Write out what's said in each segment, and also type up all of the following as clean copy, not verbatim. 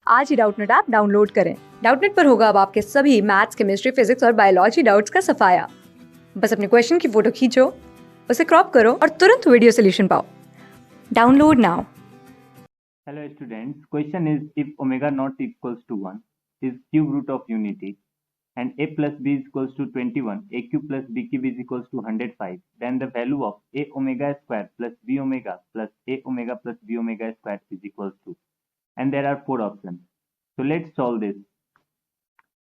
आज ही Doubtnut app download करें। Doubtnut पर होगा अब आपके सभी मैथ्स, केमिस्ट्री, फिजिक्स और बायोलॉजी डाउट्स का सफाया। बस अपने क्वेश्चन की फोटो खींचो, उसे क्रॉप करो और तुरंत वीडियो सोल्यूशन पाओ। Download now. Hello students, question is if omega naught equals to 1 is cube root of unity and a plus b is equals to 21, a cube plus b cube is equals to 105, then the value of a omega square plus b omega plus a omega plus b omega square is equals to, and there are four options. So let's solve this.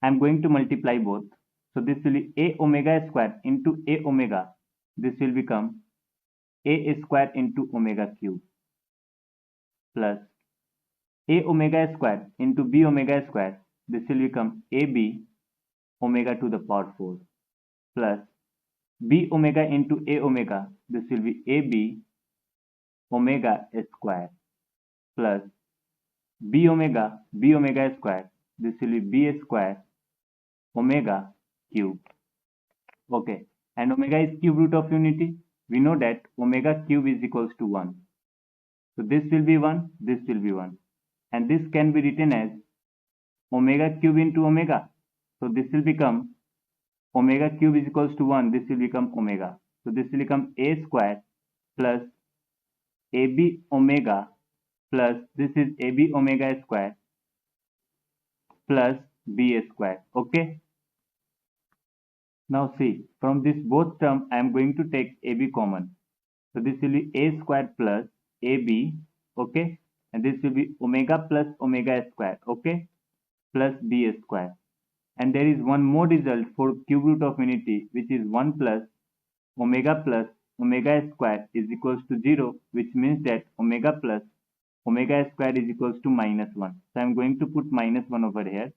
I am going to multiply both. So this will be a omega square into a omega. This will become a square into omega cube plus a omega square into b omega square. This will become ab omega to the power 4 plus b omega into a omega. This will be ab omega square plus b omega square. This will be b square omega cube. Okay, and omega is cube root of unity. We know that omega cube is equals to 1. So this will be 1, this will be 1. And this can be written as omega cube into omega. So this will become omega cube is equals to 1. This will become omega. So this will become a square plus ab omega plus this is ab omega square plus b square. Okay. Now see, from this both term I am going to take ab common. So this will be a square plus ab. Okay. And this will be omega plus omega square. Okay. Plus b square. And there is one more result for cube root of unity, which is 1 plus omega square is equals to 0, which means that omega plus omega square is equals to minus 1. So I am going to put minus 1 over here.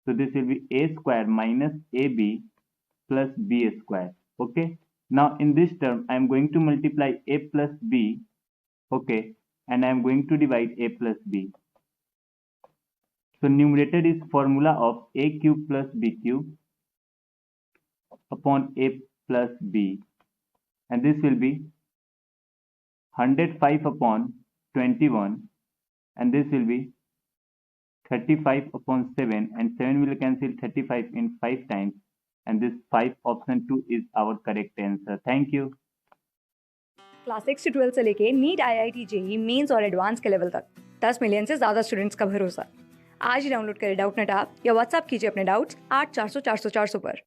So this will be a square minus ab plus b square. Okay. Now in this term, I am going to multiply a plus b. Okay. And I am going to divide a plus b. So numerator is formula of a cube plus b cube upon a plus b, and this will be 105 upon 21, and this will be 35 upon 7, and 7 will cancel 35 in 5 times, and this 5 option 2 is our correct answer. Thank you. Class 6 से 12 से लेके NEET, IIT JEE mains और advance के level तक 10 million से ज्यादा students का भरोसा। आज ही डाउनलोड करें डाउटनेट ऐप या व्हाट्सएप कीजिए अपने डाउट्स 8400 400 400 पर।